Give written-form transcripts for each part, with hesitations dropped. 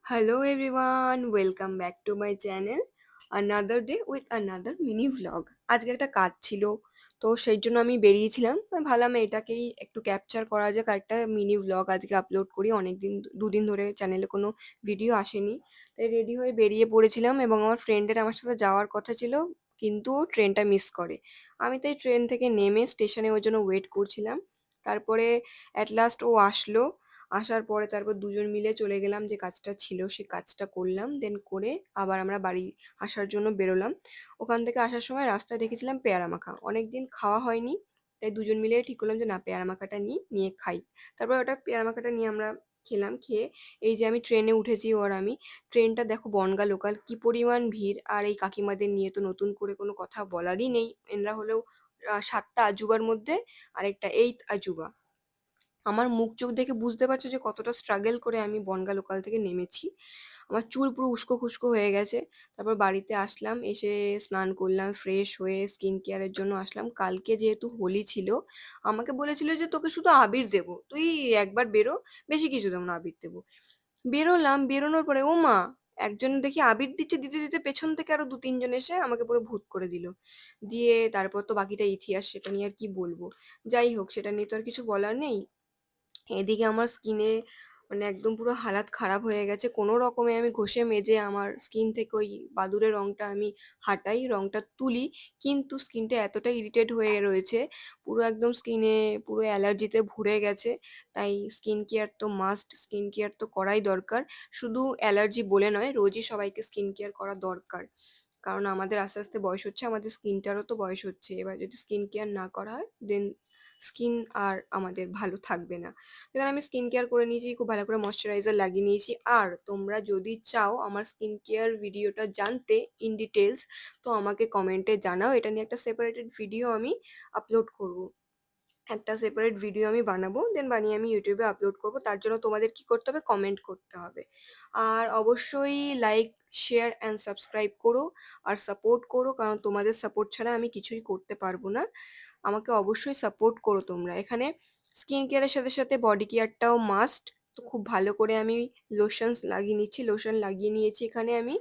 Hello everyone, welcome back to my channel. Another day with another mini vlog. আজকে একটা কাজ ছিল, তো সেই জন্য আমি বেরিয়েছিলাম। আমি ভাবলাম এটাকেই একটু ক্যাপচার করা যাক, আর একটা মিনি ভ্লগ আজকে আপলোড করি। অনেকদিন, দুদিন ধরে চ্যানেলে কোনো ভিডিও আসেনি, তাই রেডি হয়ে বেরিয়ে পড়েছিলাম। এবং আমার ফ্রেন্ডের আমার সাথে যাওয়ার কথা ছিল, কিন্তু ও ট্রেনটা মিস করে। আমি তাই ট্রেন থেকে নেমে স্টেশনে ওর জন্য ওয়েট করছিলাম। তারপরে অ্যাট লাস্ট ও আসলো। আসার পরে তারপর দুজন মিলে চলে গেলাম, যে কাজটা ছিল সে কাজটা করলাম, দেন করে আবার আমরা বাড়ি আসার জন্য বেরোলাম। ওখান থেকে আসার সময় রাস্তায় দেখেছিলাম পেয়ারা মাখা, অনেকদিন খাওয়া হয়নি, তাই দুজন মিলে ঠিক করলাম যে না, পেয়ারা মাখাটা নিয়ে খাই। তারপর ওটা পেয়ারা মাখাটা নিয়ে আমরা খেলাম। খেয়ে এই যে আমি ট্রেনে উঠেছি, ওর আমি, ট্রেনটা দেখো বনগা লোকাল, কি পরিমাণ ভিড়। আর এই কাকিমাদের নিয়ে তো নতুন করে কোনো কথা বলারই নেই। এনরা হলেও সাতটা আজুবার মধ্যে আরেকটা এইট আজুবা। আমার মুখ চোখ দেখে বুঝতে পারছো যে কতটা স্ট্রাগল করে আমি বনগা লোকাল থেকে নেমেছি। আমার চুল পুরো উস্কো খুস্কো হয়ে গেছে। তারপর বাড়িতে আসলাম, এসে স্নান করলাম, ফ্রেশ হয়ে স্কিন কেয়ারের জন্য আসলাম। কালকে যেহেতু হোলি ছিল, আমাকে বলেছিল যে তোকে শুধু আবির দেবো, তুই একবার বেরো, বেশি কিছু দেবো না, আবির দেবো। বেরোলাম, বেরোনোর পরে ও মা, একজন দেখি আবির দিচ্ছে, দিতে দিতে পেছন থেকে আরো দু তিনজন এসে আমাকে পুরো ভূত করে দিল। দিয়ে তারপর তো বাকিটা ইতিহাস, সেটা নিয়ে আর কি বলবো। যাই হোক, সেটা নিয়ে তো আর কিছু বলার নেই। এদিকে আমার স্কিনে মানে একদম পুরো হালাত খারাপ হয়ে গেছে। কোনো রকমে আমি ঘষে মেজে আমার স্কিন থেকে ওই বাদুড়ের রংটা আমি হাঁটাই, রংটা তুলি। কিন্তু স্কিনটা এতটা ইরিটেট হয়ে রয়েছে, পুরো একদম স্কিনে পুরো অ্যালার্জিতে ভরে গেছে। তাই স্কিন কেয়ার তো মাস্ট, স্কিন কেয়ার তো করাই দরকার। শুধু অ্যালার্জি বলে নয়, রোজই সবাইকে স্কিন কেয়ার করা দরকার। কারণ আমাদের আস্তে আস্তে বয়স হচ্ছে, আমাদের স্কিনটারও তো বয়স হচ্ছে। এবার যদি স্কিন কেয়ার না করা হয়, দেন স্কিন আর আমাদের ভালো থাকবে না। এখানে আমি স্কিন কেয়ার করে নিয়েছি, খুব ভালো করে ময়শ্চারাইজার লাগিয়ে নিয়েছি। আর তোমরা যদি চাও আমার স্কিন কেয়ার ভিডিওটা জানতে ইন ডিটেলস, তো আমাকে কমেন্টে জানাও, এটা নিয়ে একটা সেপারেটেড ভিডিও আমি আপলোড করব। একটা সেপারেট ভিডিও আমি বানাবো, দেন বানিয়ে আমি ইউটিউবে আপলোড করব। তার জন্য তোমাদের কি করতে হবে, কমেন্ট করতে হবে। আর অবশ্যই লাইক, শেয়ার অ্যান্ড সাবস্ক্রাইব করো, আর সাপোর্ট করো, কারণ তোমাদের সাপোর্ট ছাড়া আমি কিছুই করতে পারবো না। আমাকে অবশ্যই সাপোর্ট করো তোমরা। এখানে স্কিন কেয়ারের সাথে সাথে বডি কেয়ারটাও মাস্ট। তো খুব ভালো করে আমি লোশনস লাগিয়ে নিচ্ছি, লোশন লাগিয়ে নিয়েছি এখানে আমি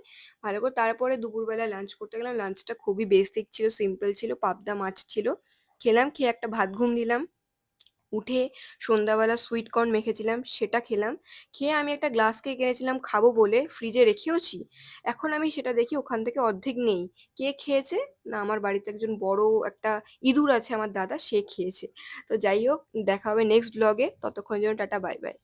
ভালো করে। তারপরে দুপুরবেলা লাঞ্চ করতে গেলাম। লাঞ্চটা খুবই বেসিক ছিল, সিম্পল ছিল, পাবদা মাছ ছিল। খেলাম, খেয়ে একটা ভাত ঘুম দিলাম। উঠে সন্ধ্যাবেলা সুইট কর্ন মেখেছিলাম, সেটা খেলাম। খেয়ে আমি একটা গ্লাস কেক এনেছিলাম খাবো বলে, ফ্রিজে রেখেওছি। এখন আমি সেটা দেখি ওখান থেকে অর্ধেক নেই। কে খেয়েছে? না, আমার বাড়িতে একজন বড় একটা ইঁদুর আছে, আমার দাদা, সে খেয়েছে। তো যাই হোক, দেখা হবে নেক্সট ব্লগে। ততক্ষণ জন্য টাটা, বাই বাই।